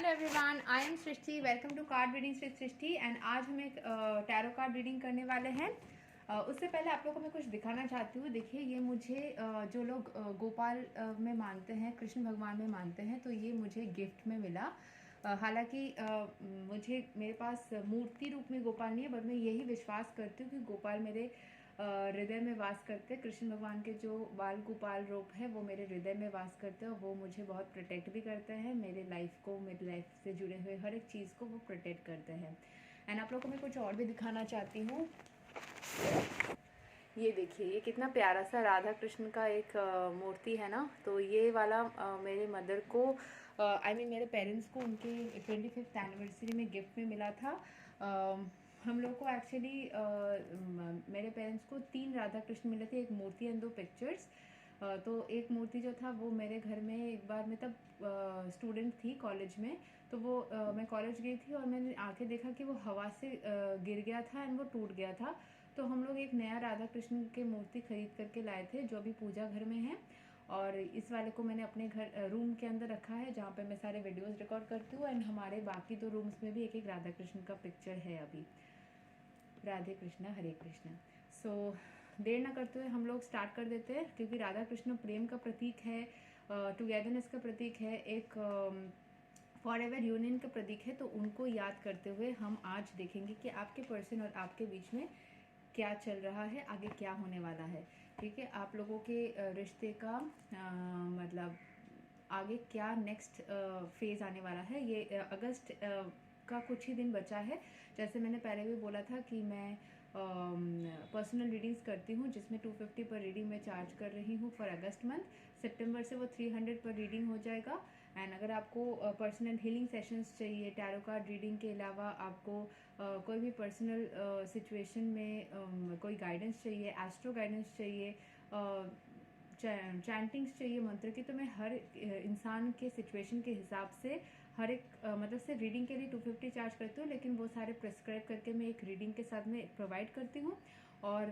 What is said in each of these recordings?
Hello everyone, I am Srishti. Welcome to card reading with Srishti. And आज हम एक tarot card reading करने वाले हैं। उससे पहले आप लोगों को मैं कुछ दिखाना चाहती हूँ। देखिए, ये मुझे जो लोग गोपाल में मानते हैं, कृष्ण भगवान में मानते हैं, तो ये मुझे गिफ्ट में मिला। हालांकि मुझे मेरे पास मूर्ति रूप में गोपाल नहीं है, बट मैं यही विश्वास करती हूँ कि गोपाल मेरे हृदय में वास करते हैं। कृष्ण भगवान के जो बाल गोपाल रूप है वो मेरे हृदय में वास करते हैं और वो मुझे बहुत प्रोटेक्ट भी करते हैं। मेरे लाइफ से जुड़े हुए हर एक चीज़ को वो प्रोटेक्ट करते हैं। एंड आप लोगों को मैं कुछ और भी दिखाना चाहती हूँ। ये देखिए, ये कितना प्यारा सा राधा कृष्ण का एक मूर्ति है ना। तो ये वाला मेरे मदर को मेरे पेरेंट्स को उनके 25th एनिवर्सरी में गिफ्ट में मिला था। हम लोग को एक्चुअली मेरे पेरेंट्स को 3 राधा कृष्ण मिले थे, एक मूर्ति एंड 2 पिक्चर्स। तो एक मूर्ति जो था वो मेरे घर में एक बार मैं तब स्टूडेंट थी कॉलेज में। तो वो मैं कॉलेज गई थी और मैंने आके देखा कि वो हवा से गिर गया था एंड वो टूट गया था। तो हम लोग एक नया राधा कृष्ण की मूर्ति खरीद करके लाए थे, जो अभी पूजा घर में है। और इस वाले को मैंने अपने घर रूम के अंदर रखा है, जहाँ पे मैं सारे वीडियोस रिकॉर्ड करती हूँ। एंड हमारे बाकी 2 रूम्स में भी एक एक राधा कृष्ण का पिक्चर है अभी। राधे कृष्णा, हरे कृष्णा। सो देर ना करते हुए हम लोग स्टार्ट कर देते हैं, क्योंकि राधा कृष्ण प्रेम का प्रतीक है, टुगेदरनेस का प्रतीक है, एक फॉर एवर यूनियन का प्रतीक है। तो उनको याद करते हुए हम आज देखेंगे कि आपके पर्सन और आपके बीच में क्या चल रहा है, आगे क्या होने वाला है। ठीक है, आप लोगों के रिश्ते का मतलब आगे क्या नेक्स्ट फेज आने वाला है। ये अगस्त का कुछ ही दिन बचा है। जैसे मैंने पहले भी बोला था कि मैं पर्सनल रीडिंग्स करती हूँ, जिसमें 250 पर रीडिंग मैं चार्ज कर रही हूँ फॉर अगस्त मंथ। सितंबर से वो 300 पर रीडिंग हो जाएगा। एंड अगर आपको पर्सनल हीलिंग सेशंस चाहिए, टैरो कार्ड रीडिंग के अलावा आपको कोई भी पर्सनल सिचुएशन में कोई गाइडेंस चाहिए, एस्ट्रो गाइडेंस चाहिए, चैंटिंग्स चाहिए मंत्र की, तो मैं हर इंसान के सिचुएशन के हिसाब से हर एक मतलब से रीडिंग के लिए 250 चार्ज करती हूँ। लेकिन वो सारे प्रिस्क्राइब करके मैं एक रीडिंग के साथ में प्रोवाइड करती हूँ। और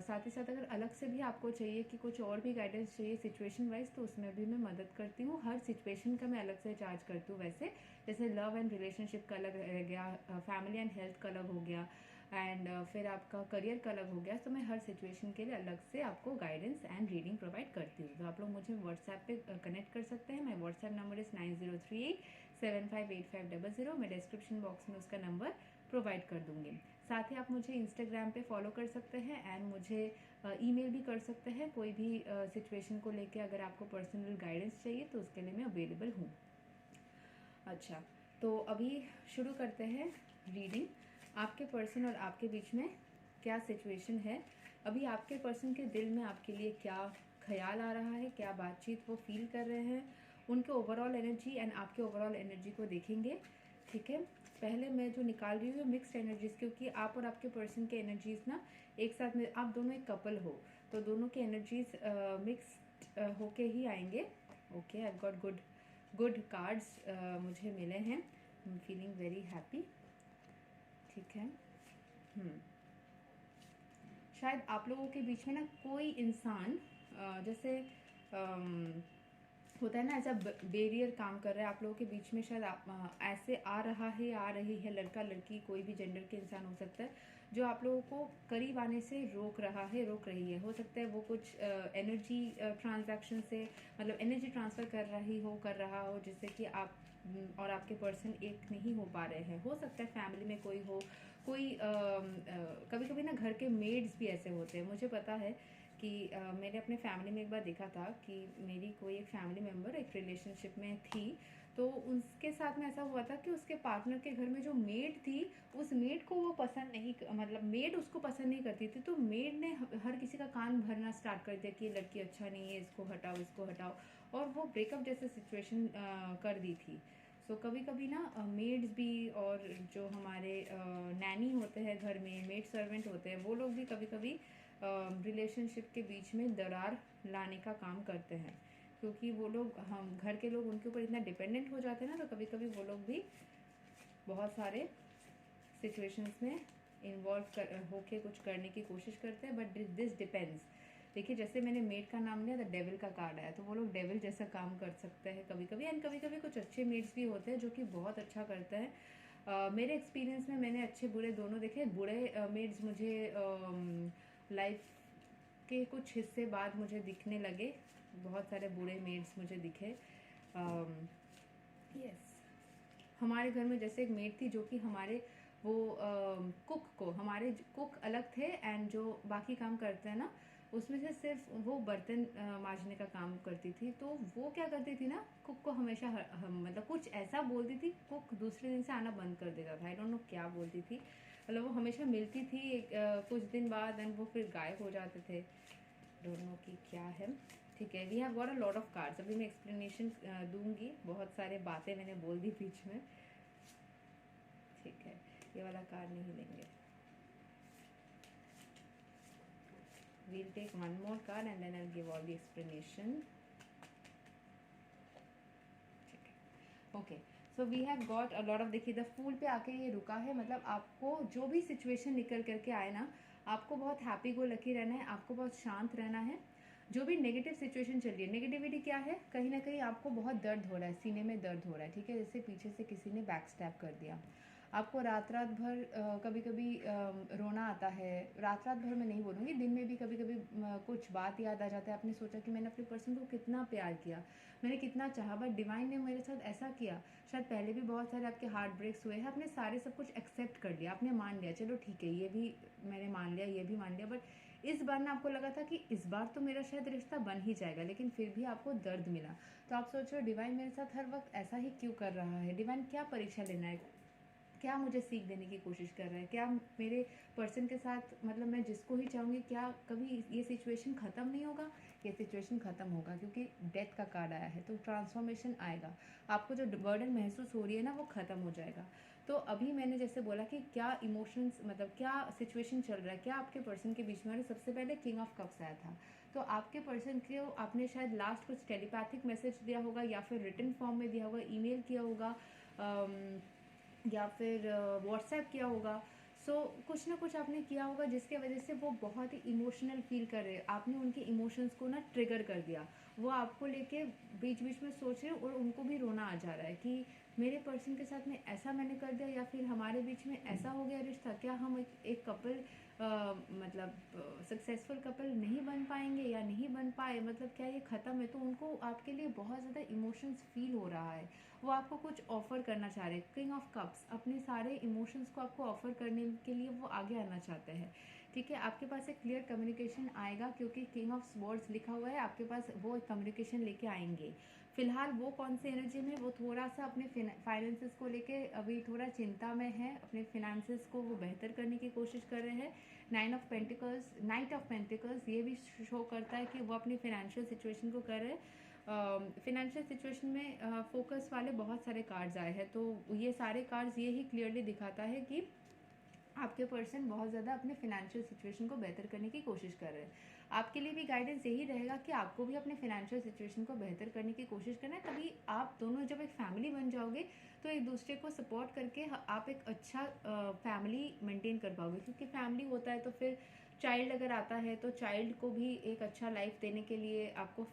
साथ ही साथ अगर अलग से भी आपको चाहिए कि कुछ और भी गाइडेंस चाहिए सिचुएशन वाइज, तो उसमें भी मैं मदद करती हूँ। हर सिचुएशन का मैं अलग से चार्ज करती हूँ। वैसे जैसे लव एंड रिलेशनशिप का अलग रह गया, फैमिली एंड हेल्थ का अलग हो गया, एंड फिर आपका करियर का अलग हो गया। तो मैं हर सिचुएशन के लिए अलग से आपको गाइडेंस एंड रीडिंग प्रोवाइड करती हूँ। तो आप लोग मुझे व्हाट्सएप पे कनेक्ट कर सकते हैं। My WhatsApp number is 9038758500। मैं डिस्क्रिप्शन बॉक्स में उसका नंबर प्रोवाइड कर दूंगी। साथ ही आप मुझे इंस्टाग्राम पे फॉलो कर सकते हैं एंड मुझे ईमेल भी कर सकते हैं। कोई भी सिचुएशन को लेके अगर आपको पर्सनल गाइडेंस चाहिए तो उसके लिए मैं अवेलेबल हूँ। अच्छा, तो अभी शुरू करते हैं रीडिंग। आपके पर्सन और आपके बीच में क्या सिचुएशन है, अभी आपके पर्सन के दिल में आपके लिए क्या ख्याल आ रहा है, क्या बातचीत वो फील कर रहे हैं, उनके ओवरऑल एनर्जी एंड आपके ओवरऑल एनर्जी को देखेंगे। ठीक है, पहले मैं जो निकाल रही हूँ मिक्स्ड एनर्जीज, क्योंकि आप और आपके पर्सन के एनर्जीज ना एक साथ में, आप दोनों एक कपल हो, तो दोनों के एनर्जीज मिक्स्ड होके ही आएंगे। Okay, I got good cards मुझे मिले हैं। I am feeling very happy. ठीक है, शायद आप लोगों के बीच में ना कोई इंसान जैसे होता है ना, ऐसा बैरियर काम कर रहा है आप लोगों के बीच में। शायद ऐसे आ रहा है, आ रही है, लड़का लड़की कोई भी जेंडर के इंसान हो सकता है, जो आप लोगों को करीब आने से रोक रहा है, रोक रही है। हो सकता है वो कुछ एनर्जी ट्रांजैक्शन से, मतलब एनर्जी ट्रांसफर कर रहा हो, जिससे कि आप और आपके पर्सन एक नहीं हो पा रहे हैं। हो सकता है फैमिली में कोई हो, कोई कभी कभी ना घर के मेड्स भी ऐसे होते हैं। मुझे पता है कि मैंने अपने फैमिली में एक बार देखा था कि मेरी कोई एक फैमिली मेम्बर एक रिलेशनशिप में थी, तो उसके साथ में ऐसा हुआ था कि उसके पार्टनर के घर में जो मेड थी, उस मेड को वो पसंद नहीं, मतलब मेड उसको पसंद नहीं करती थी। तो मेड ने हर किसी का कान भरना स्टार्ट कर दिया कि ये लड़की अच्छा नहीं है, इसको हटाओ, इसको हटाओ, और वो ब्रेकअप जैसे सिचुएशन कर दी थी। सो कभी कभी ना मेड्स भी, और जो हमारे नैनी होते हैं घर में, मेड सर्वेंट होते हैं, वो लोग भी कभी कभी रिलेशनशिप के बीच में दरार लाने का काम करते हैं, क्योंकि वो लोग, हम घर के लोग उनके ऊपर इतना डिपेंडेंट हो जाते हैं ना, तो कभी कभी वो लोग भी बहुत सारे सिचुएशंस में इन्वॉल्व होके कुछ करने की कोशिश करते हैं। बट दिस डिपेंड्स देखिए जैसे मैंने मेड का नाम लिया तो डेविल का कार्ड आया, तो वो लोग डेविल जैसा काम कर सकते हैं कभी कभी, एंड कभी कभी कुछ अच्छे मेड्स भी होते हैं जो कि बहुत अच्छा करते हैं। मेरे एक्सपीरियंस में मैंने अच्छे बुरे दोनों देखे। बुरे मेड्स मुझे लाइफ के कुछ हिस्से बाद मुझे दिखने लगे, बहुत सारे बुरे मेड्स मुझे दिखे। यस, हमारे घर में जैसे एक मेड थी जो कि हमारे वो कुक को, हमारे कुक अलग थे एंड जो बाकी काम करते हैं ना उसमें से सिर्फ वो बर्तन मांजने का काम करती थी। तो वो क्या करती थी ना, कुक को हमेशा मतलब कुछ ऐसा बोलती थी, कुक दूसरे दिन से आना बंद कर देता था। आई डोंट नो क्या बोलती थी, मतलब वो हमेशा मिलती थी कुछ दिन बाद एंड वो फिर गायब हो जाते थे। डोंट नो कि क्या है। ठीक है, we have got a lot of cards. अभी मैं एक्सप्लेनेशन दूंगी, बहुत सारे बातें मैंने बोल दी बीच में। ठीक है, ये वाला कार्ड नहीं लेंगे। we'll take one more card and then I'll give all the explanation. ठीक है, okay, so we have got a lot of, देखिए द फूल पे आके ये रुका है, मतलब आपको जो भी सिचुएशन निकल करके आए ना, आपको बहुत हैप्पी गो लकी रहना है, आपको बहुत शांत रहना है। जो भी नेगेटिव सिचुएशन चल रही है, नेगेटिविटी क्या है, कहीं ना कहीं आपको बहुत दर्द हो रहा है, सीने में दर्द हो रहा है, ठीक है, जैसे पीछे से किसी ने बैक स्टैप कर दिया आपको, रात रात भर कभी कभी रोना आता है, रात रात भर मैं नहीं बोलूँगी, दिन में भी कभी कभी कुछ बात याद आ जाता है, आपने सोचा कि मैंने अपने पर्सन को कितना प्यार किया, मैंने कितना चाहा, बट डिवाइन ने मेरे साथ ऐसा किया। शायद पहले भी बहुत सारे आपके हार्ट ब्रेक्स हुए हैं, आपने सारे सब कुछ एक्सेप्ट कर लिया, आपने मान लिया, चलो ठीक है ये भी मैंने मान लिया, ये भी मान लिया, बट इस बार ना आपको लगा था कि इस बार तो मेरा शायद रिश्ता बन ही जाएगा, लेकिन फिर भी आपको दर्द मिला। तो आप सोच रहे हो डिवाइन मेरे साथ हर वक्त ऐसा ही क्यों कर रहा है, डिवाइन क्या परीक्षा लेना है, क्या मुझे सीख देने की कोशिश कर रहा है, क्या मेरे पर्सन के साथ, मतलब मैं जिसको ही चाहूँगी, क्या कभी ये सिचुएशन ख़त्म नहीं होगा, ये सिचुएशन ख़त्म होगा, क्योंकि डेथ का कार्ड आया है, तो ट्रांसफॉर्मेशन आएगा, आपको जो बर्डन महसूस हो रही है ना वो ख़त्म हो जाएगा। तो अभी मैंने जैसे बोला कि क्या इमोशंस, मतलब क्या सिचुएशन चल रहा है, क्या आपके पर्सन के बीच में, सबसे पहले किंग ऑफ कप्स आया था, तो आपके पर्सन को आपने शायद लास्ट कुछ टेलीपैथिक मैसेज दिया होगा, या फिर रिटन फॉर्म में दिया होगा, ईमेल किया होगा, या फिर व्हाट्सएप किया होगा। सो कुछ ना कुछ आपने किया होगा जिसके वजह से वो बहुत ही इमोशनल फील कर रहे हैं, आपने उनके इमोशंस को ना ट्रिगर कर दिया, वो आपको लेके बीच बीच में सोच रहे और उनको भी रोना आ जा रहा है कि मेरे पर्सन के साथ में ऐसा मैंने कर दिया, या फिर हमारे बीच में ऐसा हो गया रिश्ता, क्या हम एक कपल मतलब सक्सेसफुल कपल नहीं बन पाएंगे या नहीं बन पाए, मतलब क्या ये ख़त्म है। तो उनको आपके लिए बहुत ज़्यादा इमोशंस फील हो रहा है, वो आपको कुछ ऑफर करना चाह रहे हैं, किंग ऑफ कप्स अपने सारे इमोशंस को आपको ऑफर करने के लिए वो आगे आना चाहते हैं। ठीक है, आपके पास एक क्लियर कम्युनिकेशन आएगा, क्योंकि किंग ऑफ स्वॉर्ड्स लिखा हुआ है, आपके पास वो कम्युनिकेशन लेके आएंगे। फिलहाल वो कौन सी एनर्जी में, वो थोड़ा सा अपने फाइनेंसेस को लेके अभी थोड़ा चिंता में है, अपने फाइनेंसेस को वो बेहतर करने की कोशिश कर रहे हैं। Nine of pentacles, night of pentacles, ये भी शो करता है कि वो अपनी फाइनेंशियल सिचुएशन को कर रहे हैं। फिनेंशियल सिचुएशन में फोकस वाले बहुत सारे कार्ड्स आए हैं, तो ये सारे कार्ड्स ये ही क्लियरली दिखाता है कि आपके पर्सन बहुत ज़्यादा अपने फिनेंशियल सिचुएशन को बेहतर करने की कोशिश कर रहे हैं। आपके लिए भी गाइडेंस यही रहेगा कि आपको भी अपने फिनेंशियल सिचुएशन को बेहतर करने की कोशिश करना है, तभी आप दोनों जब एक फैमिली बन जाओगे तो एक दूसरे को सपोर्ट करके आप एक अच्छा फैमिली मेंटेन कर पाओगे, क्योंकि फैमिली होता है तो फिर चाइल्ड अगर आता है तो चाइल्ड को भी एक अच्छा लाइफ देने के लिए आपको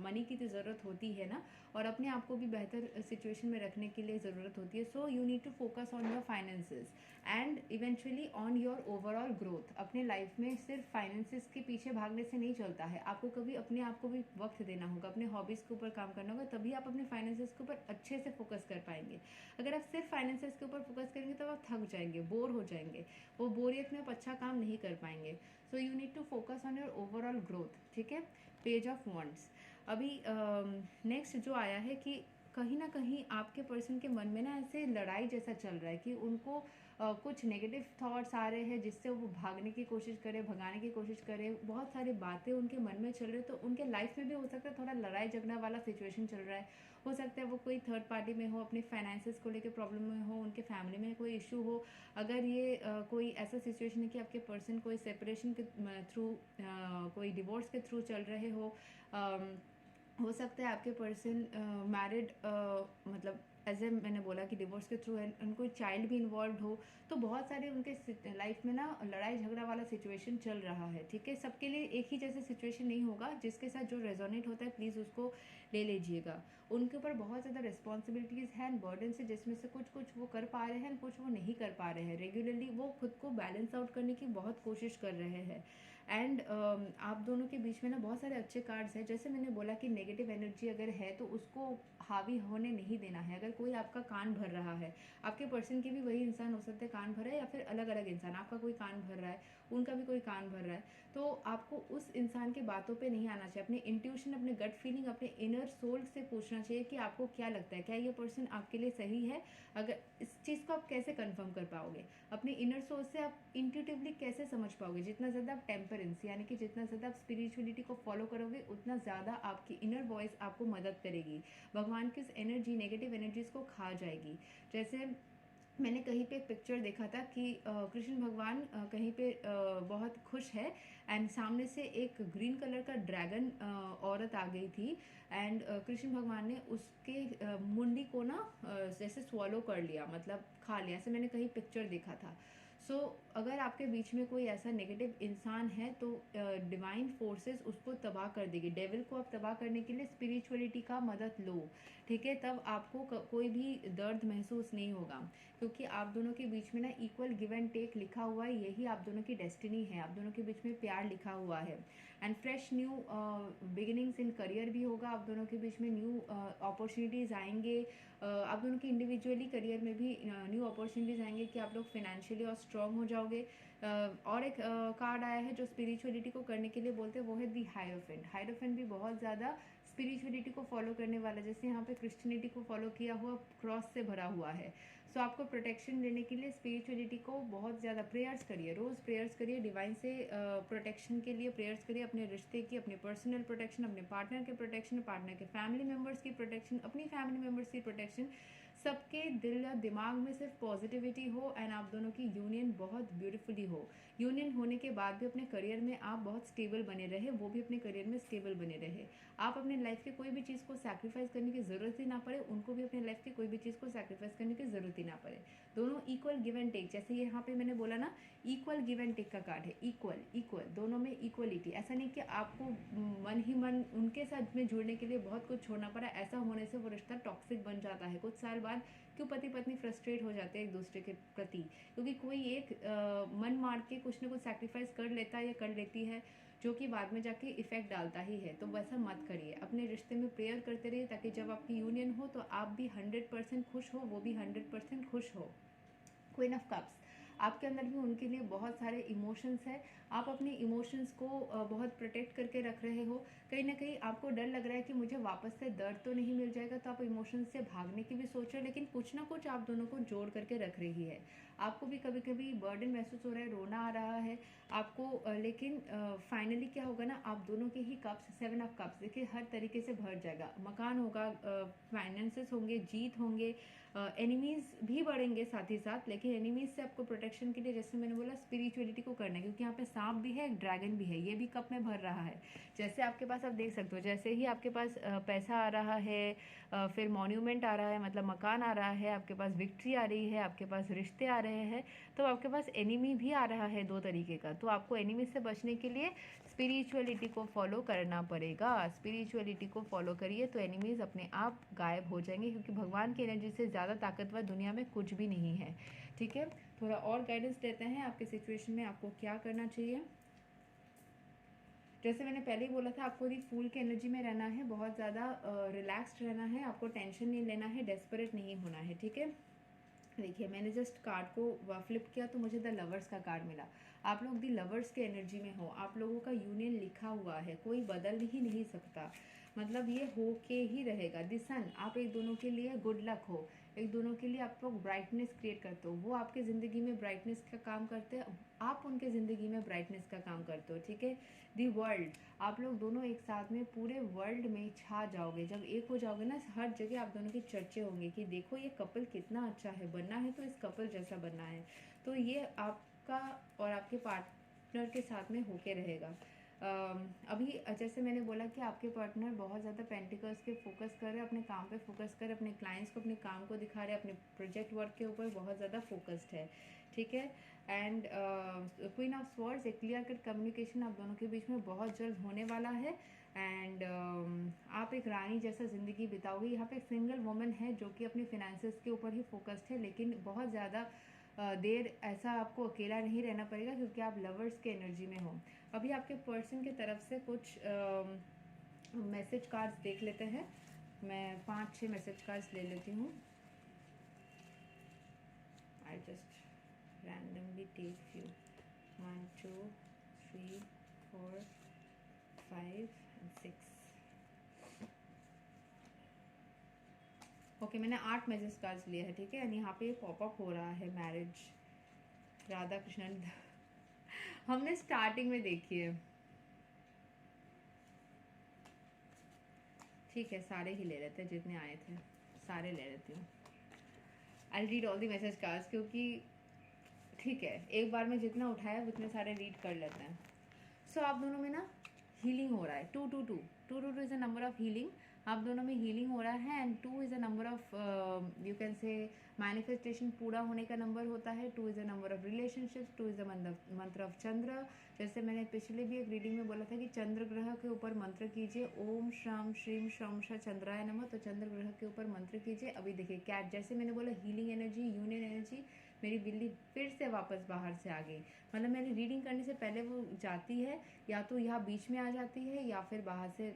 मनी की तो ज़रूरत होती है ना, और अपने आप को भी बेहतर सिचुएशन में रखने के लिए ज़रूरत होती है। So you need to focus on your finances and eventually on your overall growth. अपने लाइफ में सिर्फ फाइनेंसेस के पीछे भागने से नहीं चलता है, आपको कभी अपने आप को भी वक्त देना होगा, अपने हॉबीज़ के ऊपर काम करना होगा, तभी आप अपने फाइनेंसेस के ऊपर अच्छे से फोकस कर पाएंगे। अगर आप सिर्फ फाइनेंसेस के ऊपर फोकस करेंगे तो आप थक जाएंगे, बोर हो जाएंगे, वो बोरियत में आप अच्छा काम नहीं कर पाएंगे। So you need to focus on your overall growth. ठीक है, पेज ऑफ वॉन्ड्स। अभी नेक्स्ट जो आया है कि कहीं ना कहीं आपके पर्सन के मन में ना ऐसे लड़ाई जैसा चल रहा है कि उनको कुछ नेगेटिव थॉट्स आ रहे हैं जिससे वो भागने की कोशिश करें, भगाने की कोशिश करें, बहुत सारी बातें उनके मन में चल रही है। तो उनके लाइफ में भी हो सकता है थोड़ा लड़ाई झगड़ा वाला सिचुएशन चल रहा है, हो सकता है वो कोई थर्ड पार्टी में हो, अपने फाइनेंसेस को लेकर प्रॉब्लम में हो, उनके फैमिली में कोई इशू हो। अगर ये कोई ऐसा सिचुएशन है कि आपके पर्सन कोई सेपरेशन के थ्रू, कोई डिवोर्स के थ्रू चल रहे हो सकता है आपके पर्सन मैरिड, मतलब एज ए मैंने बोला कि डिवोर्स के थ्रू उनको चाइल्ड भी इन्वॉल्व हो, तो बहुत सारे उनके लाइफ में ना लड़ाई झगड़ा वाला सिचुएशन चल रहा है। ठीक है, सबके लिए एक ही जैसे सिचुएशन नहीं होगा, जिसके साथ जो रेजोनेट होता है प्लीज़ उसको ले लीजिएगा। उनके ऊपर बहुत ज़्यादा रिस्पॉन्सिबिलिटीज़ हैं एंड बर्डन से, जिसमें से कुछ कुछ वो कर पा रहे हैं, कुछ वो नहीं कर पा रहे हैं। रेगुलरली वो खुद को बैलेंस आउट करने की बहुत कोशिश कर रहे हैं। एंड आप दोनों के बीच में ना बहुत सारे अच्छे कार्ड्स हैं। जैसे मैंने बोला कि नेगेटिव एनर्जी अगर है तो उसको हावी होने नहीं देना है। अगर कोई आपका कान भर रहा है, आपके पर्सन के भी वही इंसान हो सकते हैं कान भर रहा है, या फिर अलग अलग इंसान, आपका कोई कान भर रहा है, उनका भी कोई कान भर रहा है, तो आपको उस इंसान के बातों पे नहीं आना चाहिए। अपने इंट्यूशन, अपने गट फीलिंग, अपने इनर सोल से पूछना चाहिए कि आपको क्या लगता है, क्या ये पर्सन आपके लिए सही है। अगर इस चीज़ को आप कैसे कंफर्म कर पाओगे, अपने इनर सोल से आप इंट्यूटिवली कैसे समझ पाओगे। जितना ज़्यादा आप टेम्परेंस यानी कि जितना ज़्यादा आप स्पिरिचुअलिटी को फॉलो करोगे, उतना ज़्यादा आपकी इनर वॉइस आपको मदद करेगी। भगवान की उस एनर्जी, नेगेटिव एनर्जीज को खा जाएगी। जैसे मैंने कहीं पे एक पिक्चर देखा था कि कृष्ण भगवान कहीं पे बहुत खुश है एंड सामने से एक ग्रीन कलर का ड्रैगन औरत आ गई थी एंड कृष्ण भगवान ने उसके मुंडी को ना जैसे स्वॉलो कर लिया, मतलब खा लिया। ऐसे मैंने कहीं पिक्चर देखा था। सो अगर आपके बीच में कोई ऐसा नेगेटिव इंसान है तो डिवाइन फोर्सेस उसको तबाह कर देगी। डेविल को आप तबाह करने के लिए स्पिरिचुअलिटी का मदद लो, ठीक है, तब आपको कोई भी दर्द महसूस नहीं होगा, क्योंकि आप दोनों के बीच में ना इक्वल गिव एंड टेक लिखा हुआ है। यही आप दोनों की डेस्टिनी है, आप दोनों के बीच में प्यार लिखा हुआ है and fresh new beginnings in career भी होगा। आप दोनों के बीच में न्यू अपॉर्चुनिटीज़ आएंगे। आप दोनों के इंडिविजुअली करियर में भी न्यू अपॉर्चुनिटीज़ आएंगे कि आप लोग फिनेंशियली और स्ट्रांग हो जाओगे। और एक कार्ड आया है जो स्पिरिचुअलिटी को करने के लिए बोलते हैं, वो है दी हायरोफेंट। हायरोफेंट भी बहुत ज़्यादा स्पिरिचुअलिटी को फॉलो करने वाला, जैसे यहाँ पे क्रिश्चियनिटी को फॉलो किया हुआ क्रॉस से भरा हुआ है। सो आपको प्रोटेक्शन लेने के लिए स्पिरिचुअलिटी को बहुत ज़्यादा प्रेयर्स करिए, रोज़ प्रेयर्स करिए, डिवाइन से प्रोटेक्शन के लिए प्रेयर्स करिए, अपने रिश्ते की, अपने पर्सनल प्रोटेक्शन, अपने पार्टनर के प्रोटेक्शन, पार्टनर के फैमिली मेम्बर्स की प्रोटेक्शन, अपनी फैमिली मेम्बर्स की प्रोटेक्शन। सबके दिल या दिमाग में सिर्फ पॉजिटिविटी हो एंड आप दोनों की यूनियन बहुत ब्यूटीफुली हो। यूनियन होने के बाद भी अपने करियर में आप बहुत स्टेबल बने रहे, वो भी अपने करियर में स्टेबल बने रहे। आप अपने लाइफ के कोई भी चीज़ को सैक्रिफाइस करने की ज़रूरत ही ना पड़े, उनको भी अपने लाइफ की कोई भी चीज़ को सैक्रिफाइस करने की ज़रूरत ही ना पड़े। दोनों इक्वल गिव एंड टेक, जैसे ये यहाँ पे मैंने बोला ना, इक्वल गिव एंड टेक का कार्ड है। इक्वल इक्वल दोनों में इक्वलिटी। ऐसा नहीं कि आपको मन ही मन उनके साथ में जुड़ने के लिए बहुत कुछ छोड़ना पड़ा। ऐसा होने से वो रिश्ता टॉक्सिक बन जाता है। कुछ साल बाद क्यों पति पत्नी फ्रस्ट्रेट हो जाते हैं एक दूसरे के प्रति, क्योंकि कोई एक मन मार के कुछ ना कुछ सैक्रिफाइस कर लेता है या कर लेती है, जो कि बाद में जाके इफेक्ट डालता ही है। तो वैसा मत करिए, अपने रिश्ते में प्रेयर करते रहिए, ताकि जब आपकी यूनियन हो तो आप भी 100% खुश हो, वो भी 100% खुश हो। क्वीन ऑफ कप्स, आपके अंदर भी उनके लिए बहुत सारे इमोशंस है। आप अपने इमोशंस को बहुत प्रोटेक्ट करके रख रहे हो। कहीं ना कहीं आपको डर लग रहा है कि मुझे वापस से दर्द तो नहीं मिल जाएगा, तो आप इमोशंस से भागने की भी सोच रहे हो, लेकिन कुछ ना कुछ आप दोनों को जोड़ करके रख रही है। आपको भी कभी कभी बर्डन महसूस हो रहा है, रोना आ रहा है आपको, लेकिन फाइनली क्या होगा ना, आप दोनों के ही कप्स, 7 ऑफ कप्स देखिए हर तरीके से भर जाएगा। मकान होगा, फाइनेंसेस होंगे, जीत होंगे, एनिमीज भी बढ़ेंगे साथ ही साथ। लेकिन एनिमीज से आपको प्रोटेक्शन के लिए, जैसे मैंने बोला, स्पिरिचुअलिटी को करना है, क्योंकि यहाँ पे सांप भी है, एक ड्रैगन भी है, ये भी कप में भर रहा है। जैसे आपके पास, आप देख सकते हो, जैसे ही आपके पास पैसा आ रहा है, फिर मॉन्यूमेंट आ रहा है, मतलब मकान आ रहा है, आपके पास विक्ट्री आ रही है, आपके पास रिश्ते आ रहे हैं, तो आपके पास एनिमी भी आ रहा है 2 तरीके का। तो आपको एनिमी से बचने के लिए स्पिरिचुअलिटी को फॉलो करना पड़ेगा। स्पिरिचुअलिटी को फॉलो करिए तो एनिमीज अपने आप गायब हो जाएंगे, क्योंकि भगवान की एनर्जी से ज़्यादा ताकतवर दुनिया में कुछ भी नहीं है। ठीक है, थोड़ा और गाइडेंस देते हैं आपके सिचुएशन में आपको क्या करना चाहिए। जैसे मैंने पहले ही बोला था, आपको भी फूल की एनर्जी में रहना है, बहुत ज़्यादा रिलैक्स्ड रहना है, आपको टेंशन नहीं लेना है, डेस्परेट नहीं होना है। ठीक है, देखिए मैंने जस्ट कार्ड को फ्लिप किया तो मुझे द लवर्स का कार्ड मिला। आप लोग दी लवर्स के एनर्जी में हो, आप लोगों का यूनियन लिखा हुआ है, कोई बदल ही नहीं सकता, मतलब ये हो के ही रहेगा। द सन, आप एक दोनों के लिए गुड लक हो, एक दोनों के लिए आप लोग ब्राइटनेस क्रिएट करते हो, वो आपके ज़िंदगी में ब्राइटनेस का काम करते हैं, आप उनके ज़िंदगी में ब्राइटनेस का काम करते हो। ठीक है, दी वर्ल्ड, आप लोग दोनों एक साथ में पूरे वर्ल्ड में छा जाओगे। जब एक हो जाओगे ना, हर जगह आप दोनों की चर्चे होंगे कि देखो ये कपल कितना अच्छा है, बनना है तो इस कपल जैसा बनना है। तो ये आपका और आपके पार्टनर के साथ में होके रहेगा। अभी जैसे मैंने बोला कि आपके पार्टनर बहुत ज़्यादा पेंटिकल्स पे फोकस कर रहे हैं, अपने काम पे फोकस कर रहे हैं, अपने क्लाइंट्स को अपने काम को दिखा रहे हैं, अपने प्रोजेक्ट वर्क के ऊपर बहुत ज़्यादा फोकस्ड है, ठीक है। एंड क्वीन ऑफ स्वॉर्ड्स, एक क्लियर कट कम्युनिकेशन आप दोनों के बीच में बहुत जल्द होने वाला है। एंड आप एक रानी जैसा ज़िंदगी बिताओगे। यहाँ पे एक सिंगल वुमन है जो कि अपनी फिनेंसेस के ऊपर ही फोकस्ड है, लेकिन बहुत ज़्यादा देर ऐसा आपको अकेला नहीं रहना पड़ेगा क्योंकि आप लवर्स के एनर्जी में हो। अभी आपके पर्सन की तरफ से कुछ मैसेज कार्ड्स देख लेते हैं। मैं 5-6 मैसेज कार्ड्स ले लेती हूँ। I just randomly take few 1 2 3 4 5 and 6। Okay, मैंने 8 मैसेज कार्ड्स लिए हैं, ठीक है। एंड यहाँ पे पॉपअप हो रहा है मैरिज, राधा कृष्णन हमने स्टार्टिंग में देखी है, ठीक है। सारे ही ले लेते हैं, जितने आए थे सारे ले लेती हूँ। I read all the message cards क्योंकि ठीक है, एक बार में जितना उठाया उतने सारे रीड कर लेते हैं। सो आप दोनों में ना हीलिंग हो रहा है। 222 is a number of healing. आप दोनों में हीलिंग हो रहा है। And 2 is a number of you can say manifestation पूरा होने का नंबर होता है। 2 is a number of relationships. 2 is a मंत्र ऑफ चंद्र। जैसे मैंने पिछले भी एक रीडिंग में बोला था कि चंद्र ग्रह के ऊपर मंत्र कीजिए, ओम श्रम श्रीम श्रम श चंद्राय नमः। तो चंद्र ग्रह के ऊपर मंत्र कीजिए। अभी देखिए कैट, जैसे मैंने बोला हीलिंग एनर्जी, यूनियन एनर्जी, मेरी बिल्ली फिर से वापस बाहर से आ गई। मतलब मैंने रीडिंग करने से पहले वो जाती है, या तो यहाँ बीच में आ जाती है या फिर बाहर से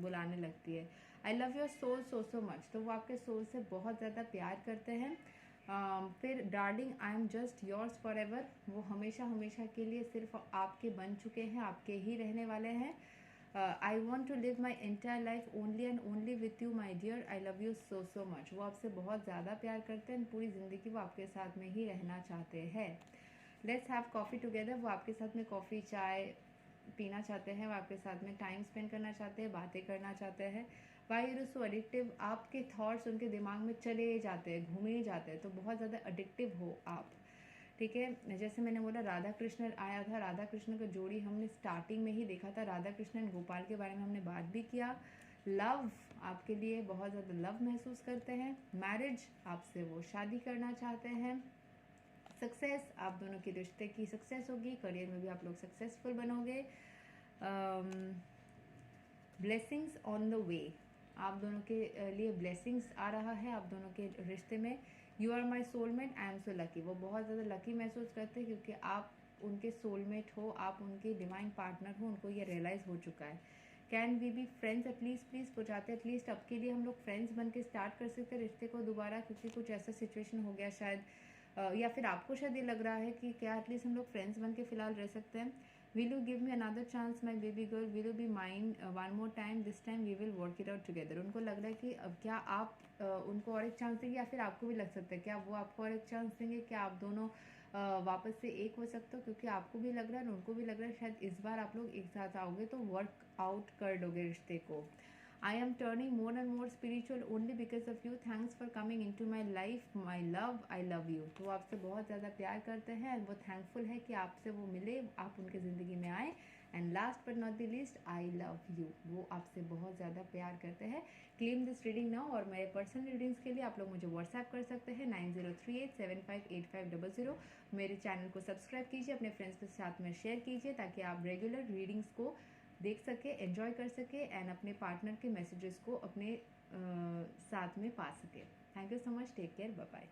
बुलाने लगती है। I love your soul so much. तो वो आपके सोल से बहुत ज़्यादा प्यार करते हैं। फिर darling I am just yours for ever, वो हमेशा हमेशा के लिए सिर्फ आपके बन चुके हैं, आपके ही रहने वाले हैं। I want to live my entire life only and only with you my dear, I love you so much. वो आपसे बहुत ज़्यादा प्यार करते हैं, पूरी ज़िंदगी वो आपके साथ में ही रहना चाहते हैं। लेट्स हैव कॉफ़ी टुगेदर, वो आपके साथ में कॉफ़ी चाय पीना चाहते हैं, वो आपके साथ में टाइम स्पेंड करना चाहते हैं, बातें करना चाहते हैं। वाई यू सो एडिक्टिव, आपके थॉट्स उनके दिमाग में चले जाते हैं, घूमे जाते हैं, तो बहुत ज़्यादा एडिक्टिव हो आप, ठीक है। जैसे मैंने बोला राधा कृष्ण आया था, राधा कृष्ण का जोड़ी हमने स्टार्टिंग में ही देखा था। राधा कृष्ण गोपाल के बारे में हमने बात भी किया। लव आपके लिए बहुत ज़्यादा लव महसूस करते हैं। मैरिज आपसे वो शादी करना चाहते हैं। सक्सेस, आप दोनों के रिश्ते की सक्सेस होगी, करियर में भी आप लोग सक्सेसफुल बनोगे। ब्लेसिंग्स ऑन द वे, आप दोनों के लिए ब्लेसिंग्स आ रहा है आप दोनों के रिश्ते में। You are my soulmate, I am so lucky, वो बहुत ज़्यादा लकी महसूस करते हैं क्योंकि आप उनके सोलमेट हो, आप उनके डिवाइन पार्टनर हो, उनको ये रियलाइज़ हो चुका है। Can we be friends at least, please पहुँचाते एटलीस्ट अब के लिए हम लोग फ्रेंड्स बन के स्टार्ट कर सकते हैं रिश्ते को दोबारा, क्योंकि कुछ ऐसा सिचुएशन हो गया शायद, या फिर आपको शायद ये लग रहा है कि क्या एटलीस्ट हम लोग फ्रेंड्स बन के फिलहाल रह सकते हैं। Will you give me another chance my baby girl, will you be mine one more time, this time we will work it out together. उनको लग रहा है कि अब क्या आप उनको और एक चांस देंगे, या फिर आपको भी लग सकता है क्या वो आपको और एक चांस देंगे, क्या आप दोनों वापस से एक हो सकते हो, क्योंकि आपको भी लग रहा है और उनको भी लग रहा है शायद इस बार आप लोग एक साथ आओगे तो वर्क आउट कर लोगे रिश्ते को। I am turning more and more spiritual only because of you. Thanks for coming into my life, my love. I love you. तो वो आपसे बहुत ज़्यादा प्यार करते हैं, वो थैंकफुल है कि आपसे वो मिले, आप उनके ज़िंदगी में आए। And last but not the least, I love you, वो आपसे बहुत ज़्यादा प्यार करते हैं। Claim this reading now. और मेरे पर्सनल रीडिंग्स के लिए आप लोग मुझे व्हाट्सएप कर सकते हैं 9038758500। मेरे चैनल को सब्सक्राइब कीजिए, अपने फ्रेंड्स के साथ में शेयर कीजिए ताकि आप रेगुलर रीडिंग्स को देख सके, एंजॉय कर सके एंड अपने पार्टनर के मैसेजेस को अपने साथ में पा सके। Thank you so much, take care, bye bye.